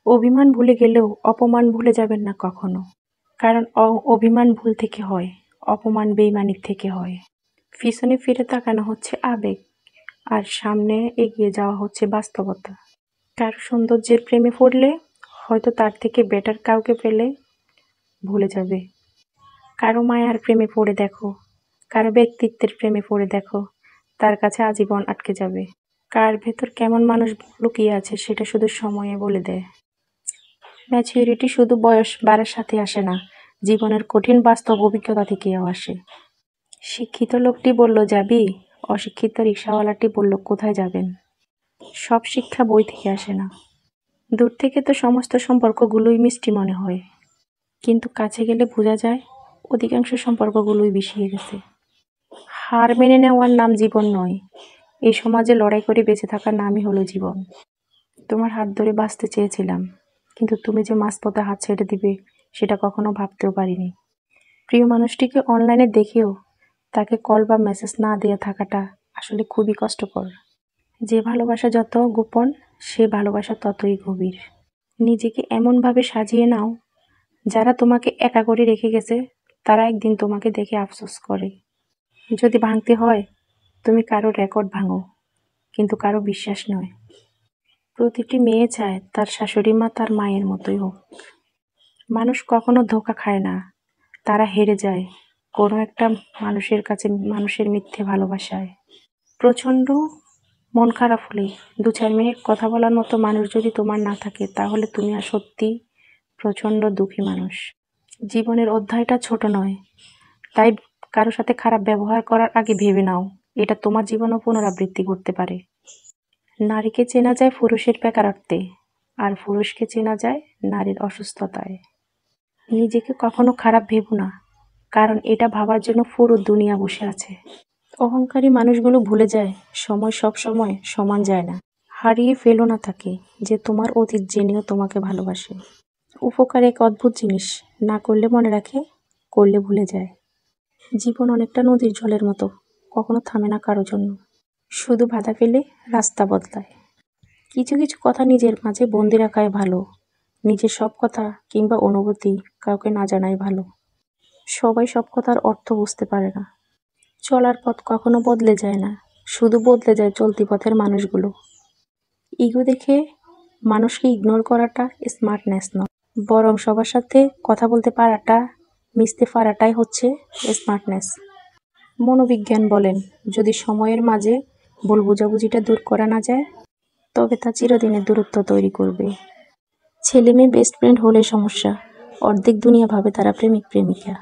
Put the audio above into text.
অভিমান ভুলে গেলেও অপমান ভুলে যাবেন না কখনো। কারণ অভিমান ভুল থেকে হয়, অপমান বেইমানির থেকে হয়। পিছনে ফিরে তাকানো হচ্ছে আবেগ, আর সামনে এগিয়ে যাওয়া হচ্ছে বাস্তবতা। কারো সৌন্দর্যের প্রেমে পড়লে হয়তো তার থেকে বেটার কাউকে পেলে ভুলে যাবে। কারো মায়ার প্রেমে পড়ে দেখো, কারো ব্যক্তিত্বের প্রেমে পড়ে দেখো, তার কাছে আজীবন আটকে যাবে। কার ভেতর কেমন মানুষ লুকিয়ে আছে সেটা শুধু সময়ে বলে দেয়। ম্যাচুরিটি শুধু বয়স বাড়ার সাথে আসে না, জীবনের কঠিন বাস্তব অভিজ্ঞতা থেকেও আসে। শিক্ষিত লোকটি বলল যাবি, অশিক্ষিত রিকশাওয়ালাটি বলল কোথায় যাবেন। সব শিক্ষা বই থেকে আসে না। দূর থেকে তো সমস্ত সম্পর্কগুলোই মিষ্টি মনে হয়, কিন্তু কাছে গেলে বোঝা যায় অধিকাংশ সম্পর্কগুলোই বিষিয়ে গেছে। হার মেনে নেওয়ার নাম জীবন নয়, এই সমাজে লড়াই করে বেঁচে থাকার নামই হলো জীবন। তোমার হাত ধরে বাঁচতে চেয়েছিলাম, কিন্তু তুমি যে মাঝপথে হাত ছেড়ে দিবে সেটা কখনো ভাবতেও পারিনি। প্রিয় মানুষটিকে অনলাইনে দেখেও তাকে কল বা মেসেজ না দিয়ে থাকাটা আসলে খুবই কষ্টকর। যে ভালোবাসা যত গোপন, সে ভালোবাসা ততই গভীর। নিজেকে এমনভাবে সাজিয়ে নাও, যারা তোমাকে একা করে রেখে গেছে তারা একদিন তোমাকে দেখে আফসোস করে। যদি ভাঙতে হয়, তুমি কারো রেকর্ড ভাঙো, কিন্তু কারো বিশ্বাস নয়। প্রতিটি মেয়ে চায় তার শাশুড়ি মা তার মায়ের মতোই হোক। মানুষ কখনো ধোঁকা খায় না, তারা হেরে যায় কোনো একটা মানুষের কাছে, মানুষের মিথ্যে ভালোবাসায়। প্রচণ্ড মন খারাপ হলে 2-4 মিনিট কথা বলার মতো মানুষ যদি তোমার না থাকে, তাহলে তুমি আর সত্যি প্রচণ্ড দুঃখী মানুষ। জীবনের অধ্যায়টা ছোট নয়, তাই কারো সাথে খারাপ ব্যবহার করার আগে ভেবে নাও এটা তোমার জীবনও পুনরাবৃত্তি করতে পারে। নারীকে চেনা যায় পুরুষের বেকারত্বে, আর পুরুষকে চেনা যায় নারীর অসুস্থতায়। নিজেকে কখনো খারাপ ভেবো না, কারণ এটা ভাবার জন্য পুরো দুনিয়া বসে আছে। অহংকারী মানুষগুলো ভুলে যায় সময় সব সময় সমান যায় না। হারিয়ে ফেলো না তাকে যে তোমার অতীত জেনেও তোমাকে ভালোবাসে। উপকার এক অদ্ভুত জিনিস, না করলে মনে রাখে, করলে ভুলে যায়। জীবন অনেকটা নদীর জলের মতো, কখনো থামে না কারো জন্য, শুধু বাধা পেলে রাস্তা বদলায়। কিছু কিছু কথা নিজের মাঝে বন্দি রাখাই ভালো, নিজের সব কথা কিংবা অনুভূতি কাউকে না জানাই ভালো। সবাই সব কথার অর্থ বুঝতে পারে না। চলার পথ কখনো বদলে যায় না, শুধু বদলে যায় চলতি পথের মানুষগুলো। ইগো দেখে মানুষকে ইগনোর করাটা স্মার্টনেস নয়, বরং সবার সাথে কথা বলতে পারাটা, মিশতে পারাটাই হচ্ছে স্মার্টনেস। মনোবিজ্ঞান বলেন, যদি সময়ের মাঝে ভুল বোঝাবুঝিটা দূর করা না যায়, তবে তা চিরদিনের দূরত্ব তৈরি করবে। ছেলে মেয়ে বেস্ট ফ্রেন্ড হলে সমস্যা, অর্ধেক দুনিয়া ভাবে তারা প্রেমিক প্রেমিকা।